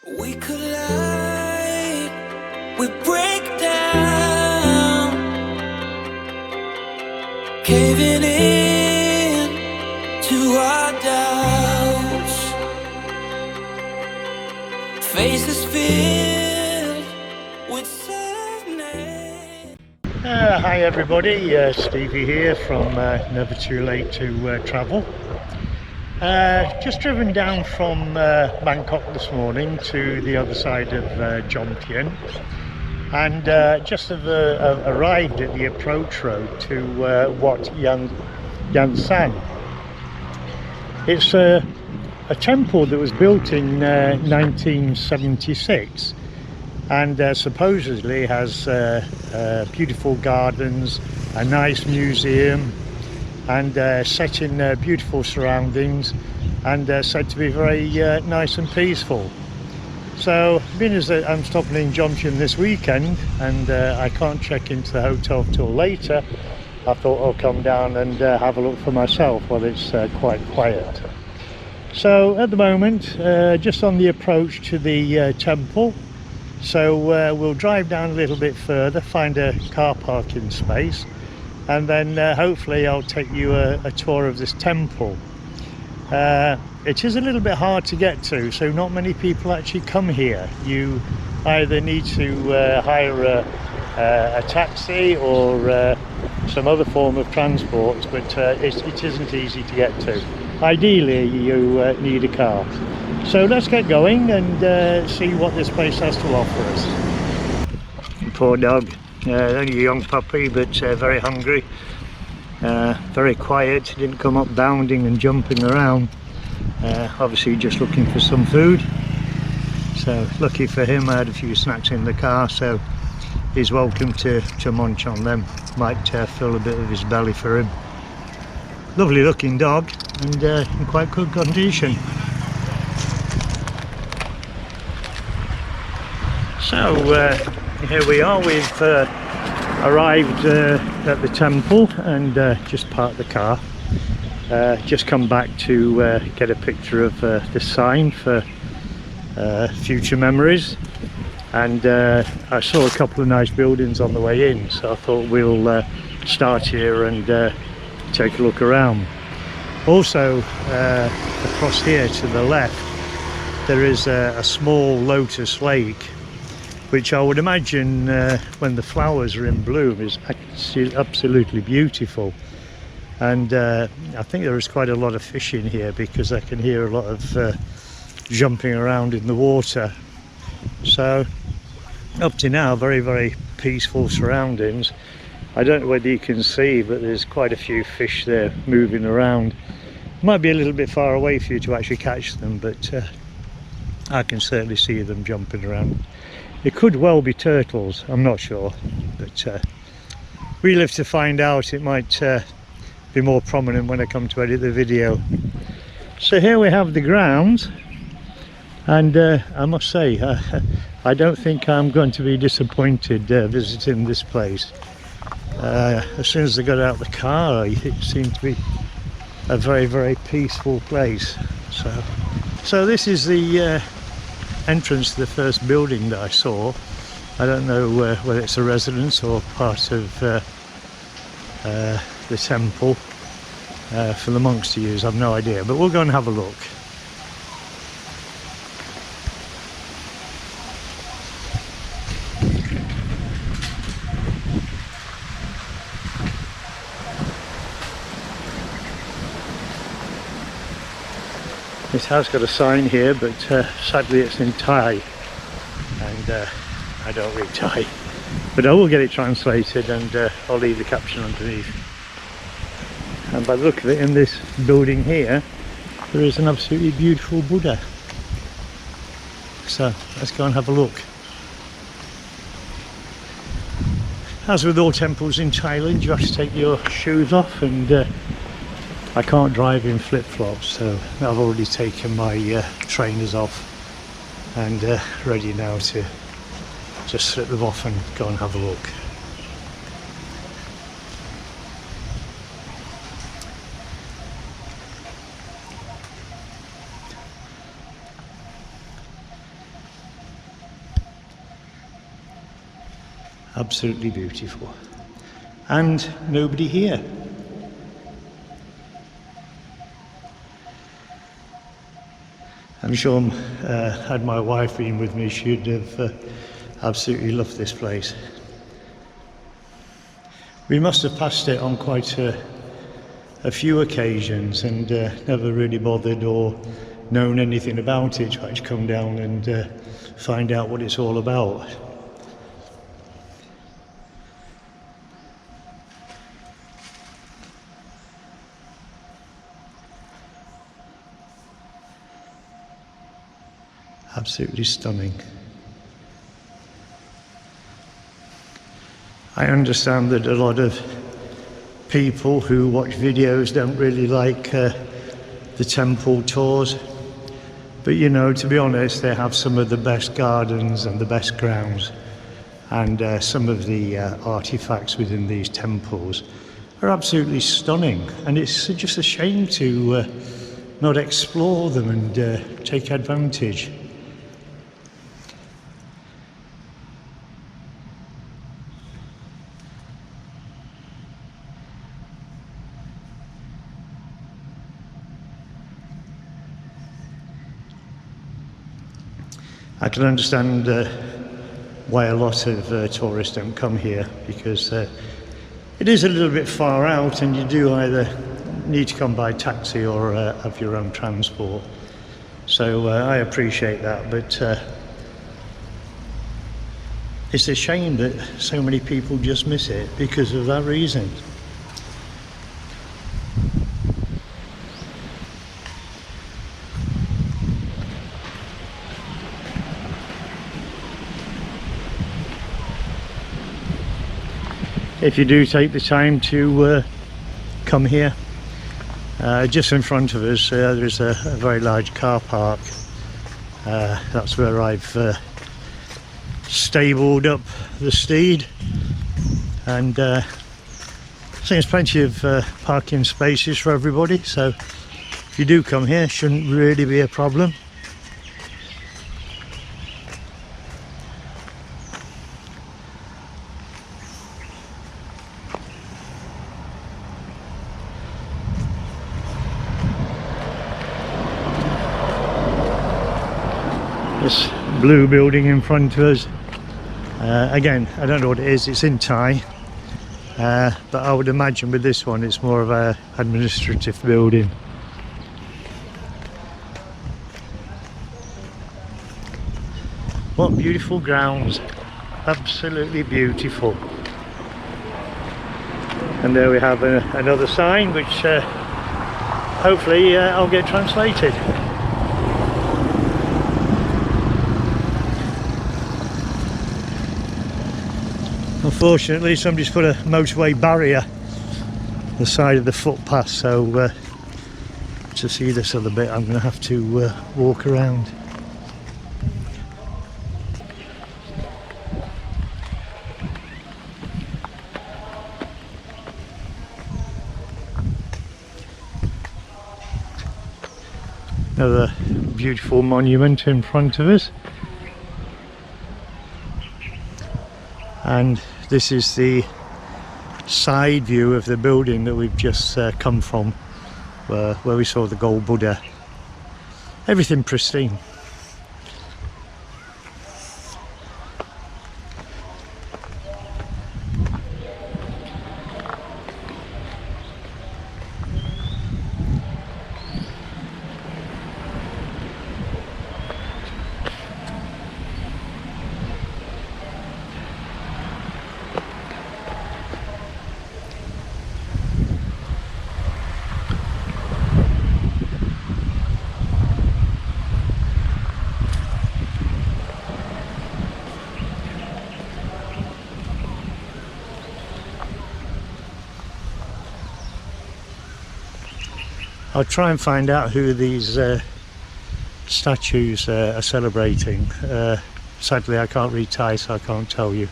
We collide, we break down, caving in to our doubts, faces filled with sadness. Hi everybody, Stevie here from Never Too Late to Travel. Just driven down from Bangkok this morning to the other side of Jomtien, and just have arrived at the approach road to Wat Yangsangwararam. It's a temple that was built in 1976 and supposedly has beautiful gardens, a nice museum, and set in beautiful surroundings, and said to be very nice and peaceful. So being as I'm stopping in Jomtien this weekend and I can't check into the hotel till later, I thought I'll come down and have a look for myself while it's quite quiet. So at the moment, just on the approach to the temple, so we'll drive down a little bit further, find a car parking space, and then hopefully I'll take you a tour of this temple. It is a little bit hard to get to, so not many people actually come here. You either need to hire a taxi or some other form of transport, but it isn't easy to get to. Ideally you need a car. So let's get going and see what this place has to offer us. Poor dog. Only a young puppy, but very hungry, very quiet, didn't come up bounding and jumping around, obviously just looking for some food. So lucky for him, I had a few snacks in the car, so he's welcome to munch on them. Might fill a bit of his belly for him. Lovely looking dog, and in quite good condition. So here we are, we've arrived at the temple and just parked the car. Just come back to get a picture of the sign for future memories, and I saw a couple of nice buildings on the way in, so I thought we'll start here and take a look around. Also across here to the left there is a small lotus lake, which I would imagine when the flowers are in bloom is absolutely beautiful. And I think there is quite a lot of fish in here because I can hear a lot of jumping around in the water. So up to now, very, very peaceful surroundings. I don't know whether you can see, but there's quite a few fish there moving around. Might be a little bit far away for you to actually catch them, but I can certainly see them jumping around. It could well be turtles, I'm not sure, but we live to find out. It might be more prominent when I come to edit the video. So here we have the grounds, and I must say I don't think I'm going to be disappointed visiting this place. As soon as I got out of the car, it seemed to be a very, very peaceful place. So this is the entrance to the first building that I saw. I don't know whether it's a residence or part of the temple for the monks to use. I've no idea, but we'll go and have a look. It has got a sign here, but sadly it's in Thai, and I don't read Thai, but I will get it translated, and I'll leave the caption underneath. And by the look of it, in this building here there is an absolutely beautiful Buddha, so let's go and have a look. As with all temples in Thailand, you have to take your shoes off, and I can't drive in flip-flops, so I've already taken my trainers off and ready now to just slip them off and go and have a look. Absolutely beautiful. And nobody here. I'm sure had my wife been with me, she'd have absolutely loved this place. We must have passed it on quite a few occasions and never really bothered or known anything about it to actually come down and find out what it's all about. Absolutely stunning. I understand that a lot of people who watch videos don't really like the temple tours, but you know, to be honest, they have some of the best gardens and the best grounds, and some of the artifacts within these temples are absolutely stunning, and it's just a shame to not explore them and take advantage. I can understand why a lot of tourists don't come here, because it is a little bit far out and you do either need to come by taxi or have your own transport. So I appreciate that, but it's a shame that so many people just miss it because of that reason. If you do take the time to come here, just in front of us there's a very large car park. That's where I've stabled up the steed, and I think there's plenty of parking spaces for everybody, so if you do come here, shouldn't really be a problem. This blue building in front of us, again, I don't know what it is, it's in Thai, but I would imagine with this one it's more of an administrative building. What beautiful grounds, absolutely beautiful. And there we have another sign which hopefully I'll get translated. Unfortunately, somebody's put a motorway barrier on the side of the footpath, so to see this other bit I'm going to have to walk around. Another beautiful monument in front of us, and this is the side view of the building that we've just come from, where we saw the gold Buddha. Everything pristine. I'll try and find out who these statues are celebrating. Sadly, I can't read Thai, so I can't tell you.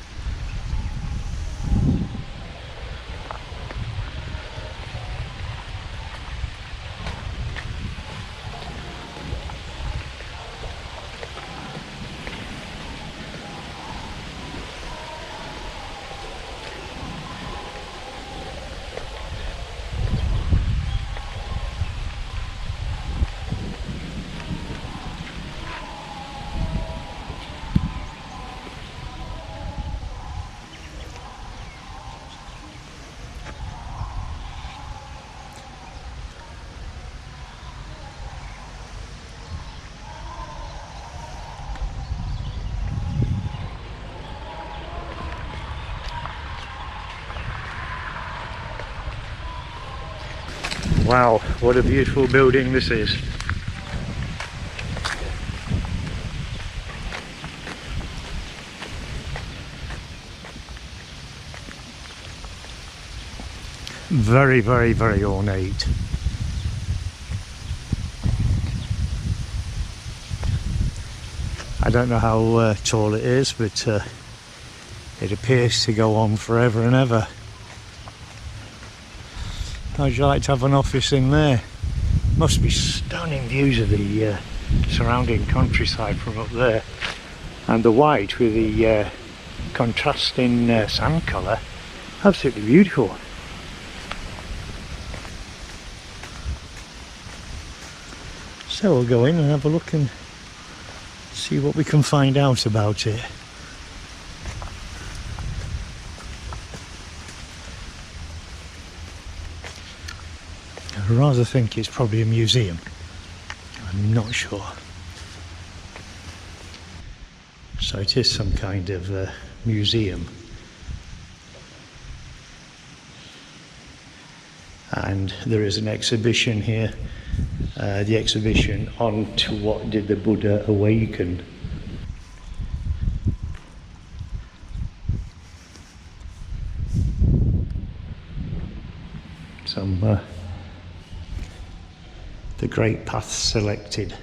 Wow, what a beautiful building this is. Very, very, very ornate. I don't know how tall it is, but it appears to go on forever and ever. How'd you like to have an office in there? Must be stunning views of the surrounding countryside from up there. And the white with the contrasting sand colour. Absolutely beautiful. So we'll go in and have a look and see what we can find out about it. I rather think it's probably a museum. I'm not sure. So it is some kind of museum. And there is an exhibition here. The exhibition on to what did the Buddha awaken. Some the great path selected.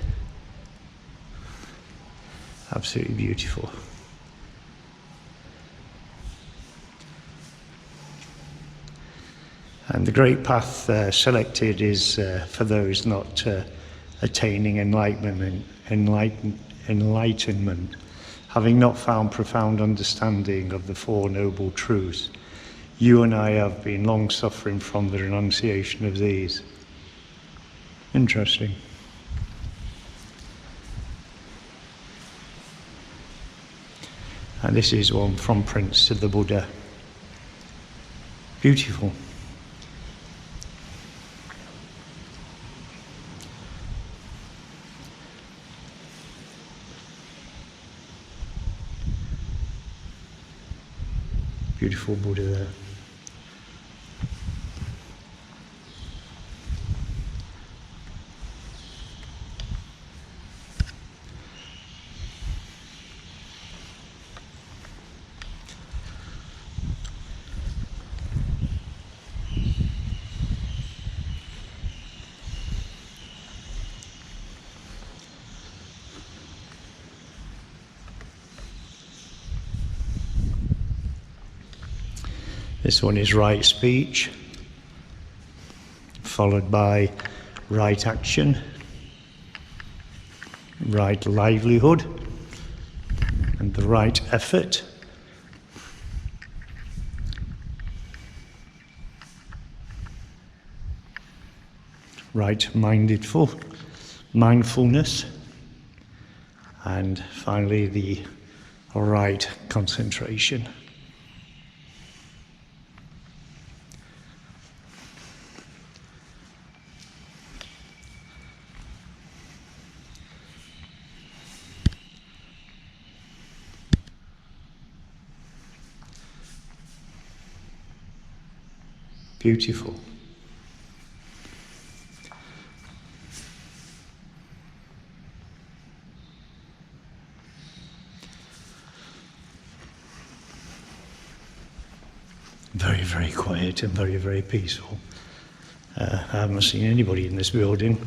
Absolutely beautiful. And the great path selected is for those not attaining enlightenment, having not found profound understanding of the Four Noble Truths. You and I have been long suffering from the renunciation of these. Interesting. And this is one from Prince to the Buddha. Beautiful. Beautiful Buddha there. This one is right speech, followed by right action, right livelihood, and the right effort. Right mindfulness, and finally the right concentration. Beautiful. Very, very quiet and very, very peaceful. I haven't seen anybody in this building.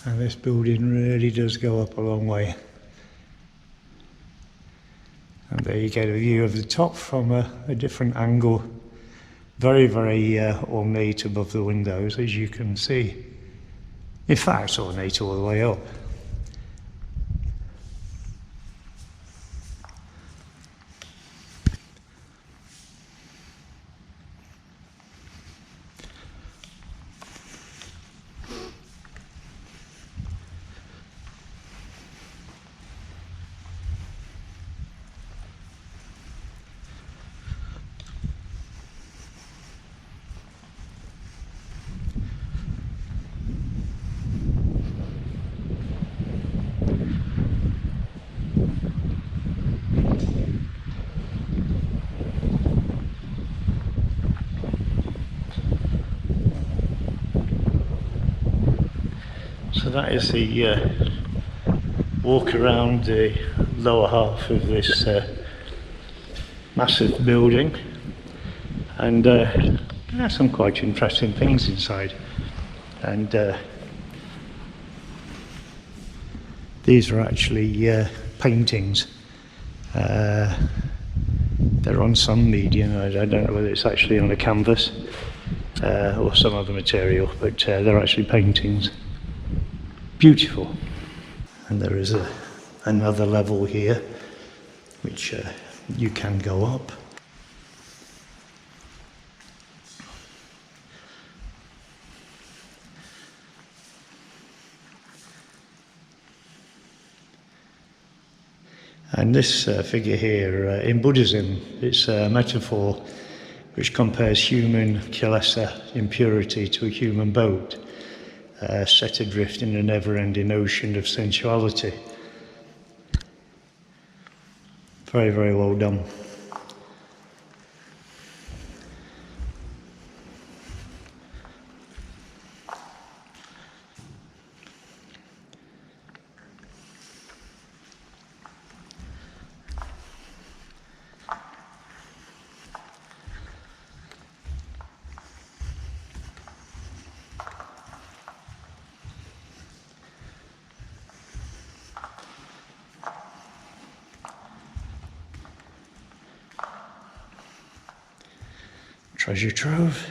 And this building really does go up a long way. And there you get a view of the top from a different angle. Very, very ornate above the windows, as you can see. In fact, ornate all the way up. that is the walk around the lower half of this massive building, and there are some quite interesting things inside. And these are actually paintings. They're on some medium. I don't know whether it's actually on a canvas or some other material, but they're actually paintings. Beautiful. And there is another level here which you can go up. And this figure here, in Buddhism, it's a metaphor which compares human kilesa impurity to a human boat set adrift in a never-ending ocean of sensuality. Very, very well done. Treasure trove.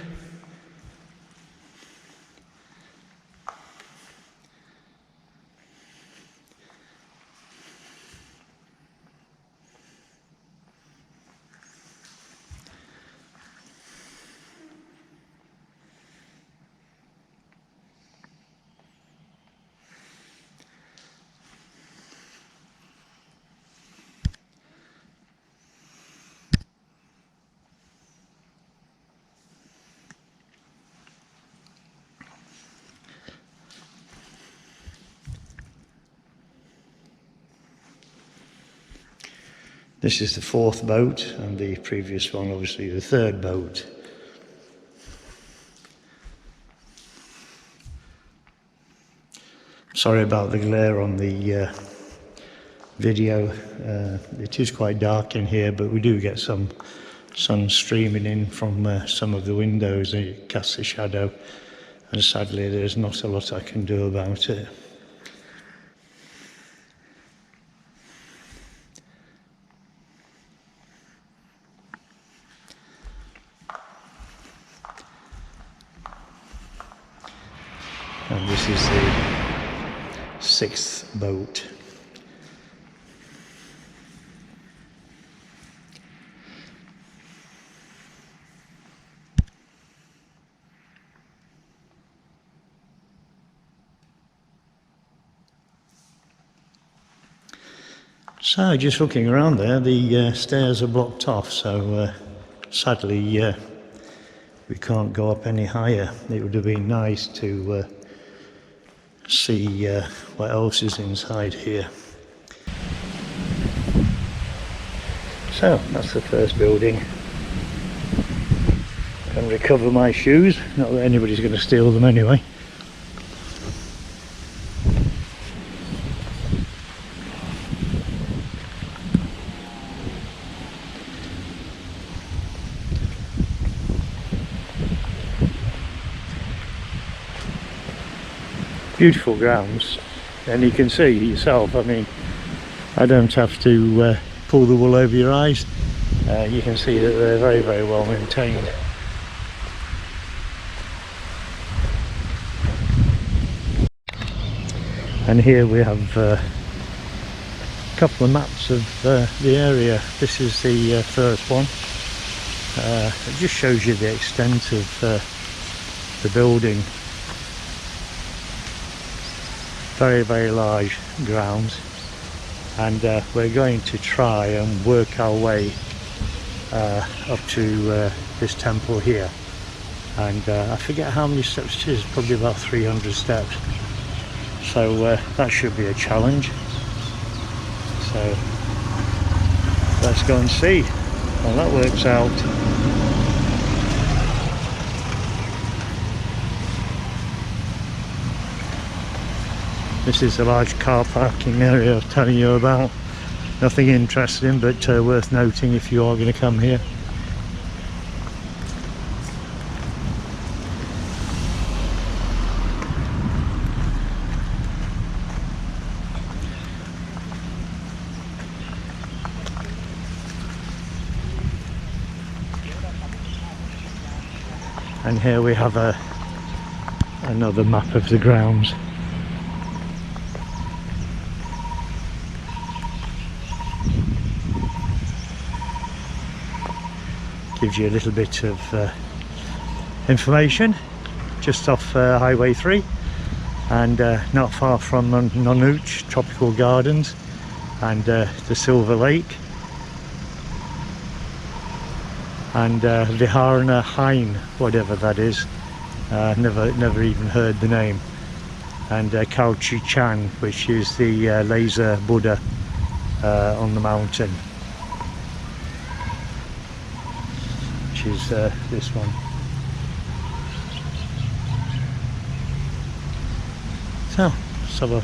This is the fourth boat, and the previous one obviously the third boat. Sorry about the glare on the video. It is quite dark in here, but we do get some sun streaming in from some of the windows, and it casts a shadow, and sadly there's not a lot I can do about it. And this is the sixth boat. So just looking around there, the stairs are blocked off, so sadly we can't go up any higher. It would have been nice to see what else is inside here. So that's the first building. I can recover my shoes, not that anybody's going to steal them anyway. Beautiful grounds, and you can see yourself, I mean, I don't have to pull the wool over your eyes. You can see that they're very, very well maintained. And here we have a couple of maps of the area. This is the first one. It just shows you the extent of the building. Very, very large grounds, and we're going to try and work our way up to this temple here, and I forget how many steps it is, probably about 300 steps, so that should be a challenge. So let's go and see how that works out. This is a large car parking area I was telling you about. Nothing interesting, but worth noting if you are going to come here. And here we have another map of the grounds. Gives you a little bit of information. Just off Highway 3 and not far from Nonooch Tropical Gardens and the Silver Lake and Viharana Hain, whatever that is. Never even heard the name. And Khao Chi Chan, which is the laser Buddha on the mountain, which is this one. So we'll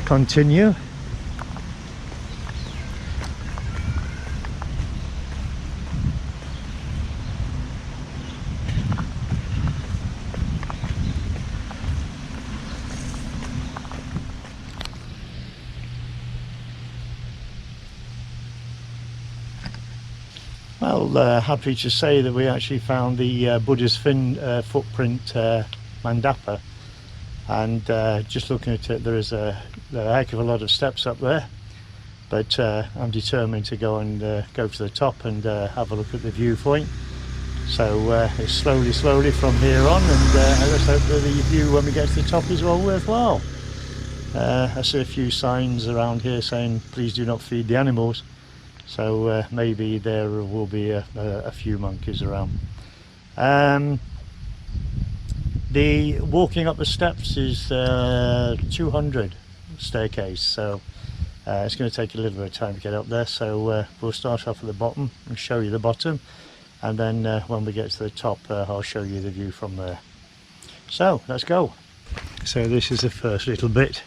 continue. Well, happy to say that we actually found the Buddha's footprint mandapa, and just looking at it, there is a heck of a lot of steps up there, but I'm determined to go to the top and have a look at the viewpoint. So it's slowly from here on, and let's hope that the view when we get to the top is well worthwhile. I see a few signs around here saying please do not feed the animals. So maybe there will be a few monkeys around. The walking up the steps is 200 staircase, so it's going to take a little bit of time to get up there. So we'll start off at the bottom and show you the bottom, and then when we get to the top I'll show you the view from there. So let's go. So this is the first little bit.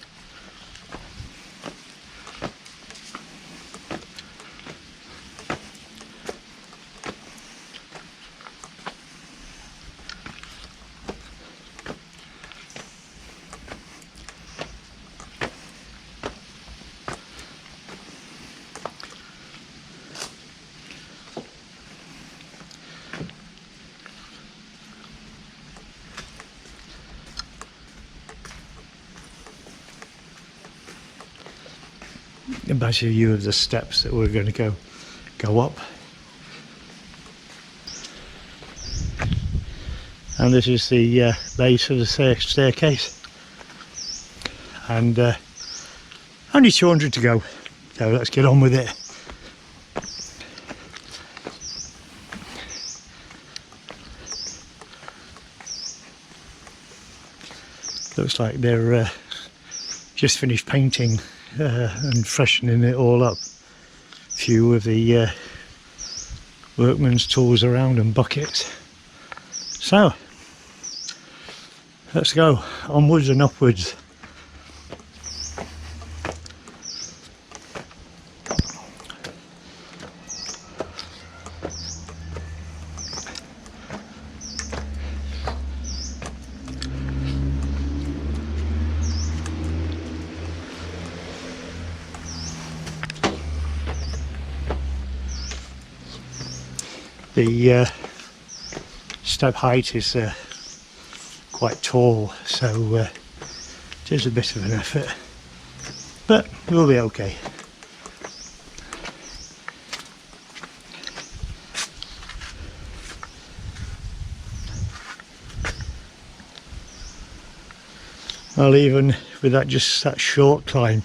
A better view of the steps that we're going to go up. And this is the base of the staircase, and only 200 to go, so let's get on with it. Looks like they're just finished painting and freshening it all up. A few of the workman's tools around and buckets. So let's go onwards and upwards. The step height is quite tall, so it is a bit of an effort, but we'll be okay. Well, even with that short climb,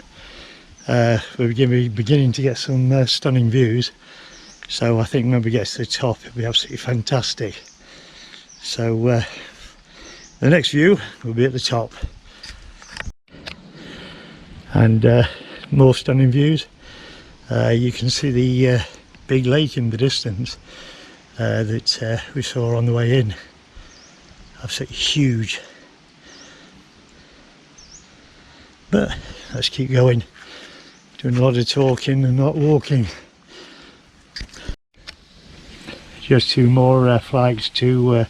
we're beginning to get some stunning views. So I think when we get to the top, it'll be absolutely fantastic. So the next view will be at the top, and more stunning views. You can see the big lake in the distance that we saw on the way in. Absolutely huge. But let's keep going. Doing a lot of talking and not walking. Just 2 more flags to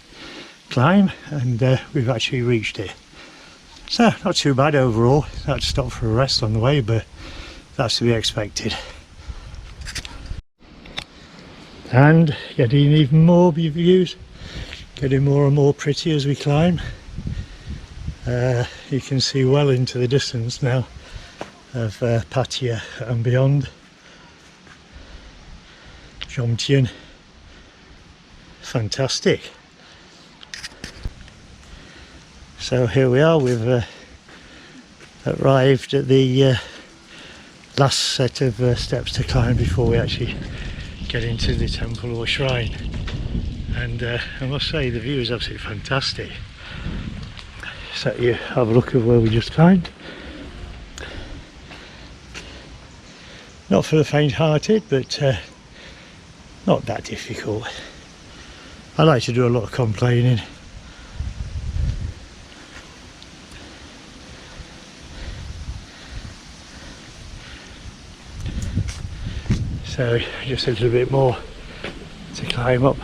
climb, and we've actually reached it. So not too bad overall. Had to stop for a rest on the way, but that's to be expected. And getting even more views, getting more and more pretty as we climb. You can see well into the distance now of Pattaya and beyond. Jomtien. Fantastic. So here we are, we've arrived at the last set of steps to climb before we actually get into the temple or shrine. And I must say the view is absolutely fantastic. So you have a look at where we just climbed. Not for the faint-hearted, but not that difficult. I like to do a lot of complaining. So just a little bit more to climb up.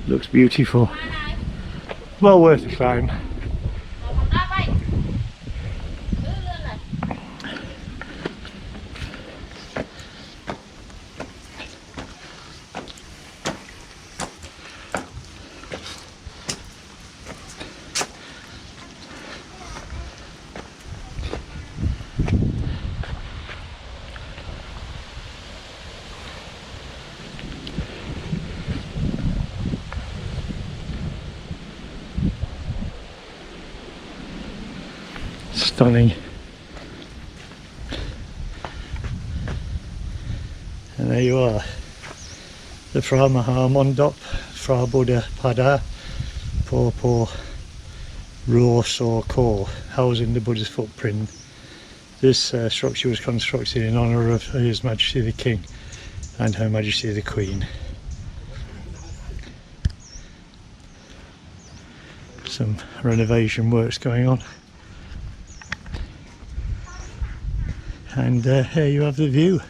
Looks beautiful. Well worth the climb. Stunning. And there you are, the Phra Maha Mondop, Phra Buddha Pada, Pawpaw Raw Saw Core, housing the Buddha's footprint. This structure was constructed in honour of His Majesty the King and Her Majesty the Queen. Some renovation works going on. And here you have the view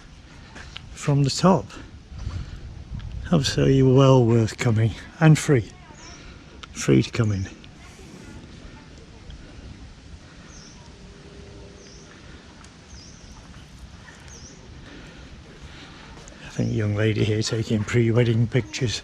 from the top. Absolutely well worth coming, and free to come in. I think a young lady here taking pre-wedding pictures.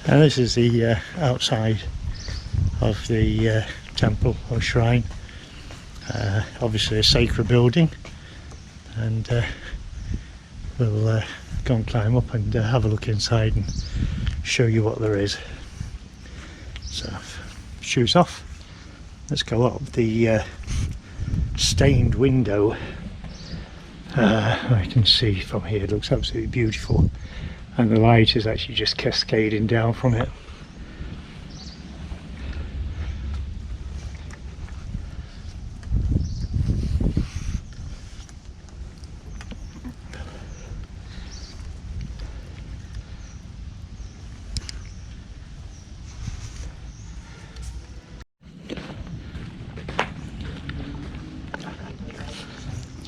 And this is the outside of the temple or shrine. Obviously a sacred building, and we'll go and climb up and have a look inside and show you what there is. So shoes off, let's go up. The stained window, I can see from here, it looks absolutely beautiful. And the light is actually just cascading down from it.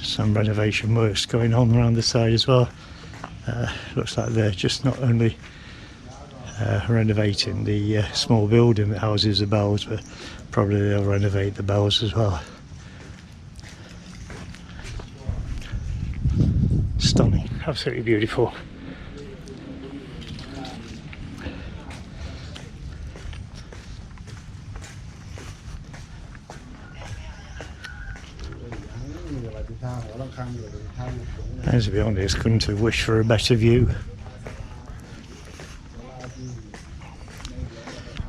Some renovation works going on around the side as well. Looks like they're just not only renovating the small building that houses the bells, but probably they'll renovate the bells as well. Stunning, absolutely beautiful. And to be honest, couldn't have wished for a better view.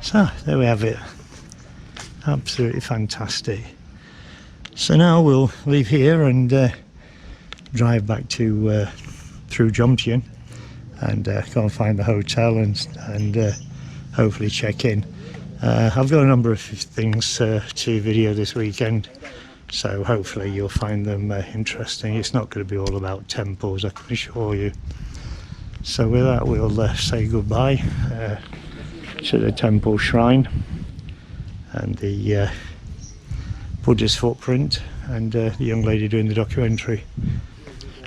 So there we have it. Absolutely fantastic. So now we'll leave here and drive back to through Jomtien and go and find the hotel and hopefully check in. I've got a number of things to video this weekend, so hopefully you'll find them interesting. It's not going to be all about temples, I can assure you. So with that, we'll say goodbye to the temple shrine and the Buddha's footprint and the young lady doing the documentary.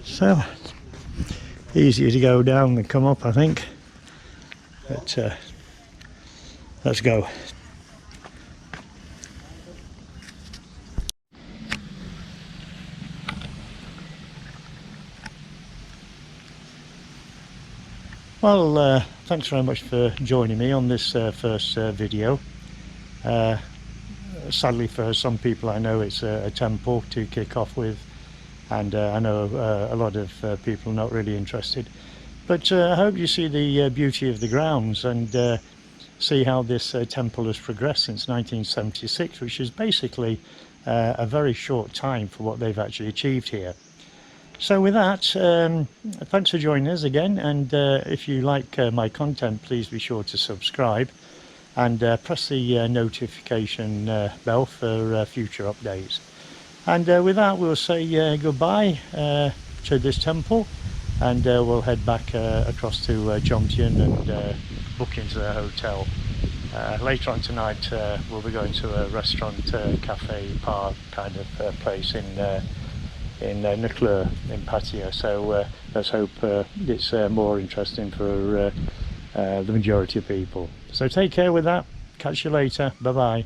So easier to go down than come up, I think, but let's go. Well, thanks very much for joining me on this first video. Sadly for some people, I know it's a temple to kick off with, and I know a lot of people are not really interested, but I hope you see the beauty of the grounds and see how this temple has progressed since 1976, which is basically a very short time for what they've actually achieved here. So with that, thanks for joining us again, and if you like my content, please be sure to subscribe and press the notification bell for future updates. And with that, we'll say goodbye to this temple, and we'll head back across to Jomtien and book into the hotel. Later on tonight, we'll be going to a restaurant, cafe, park kind of place in Nuclear in Pattaya. So let's hope it's more interesting for the majority of people. So take care with that. Catch you later. Bye bye.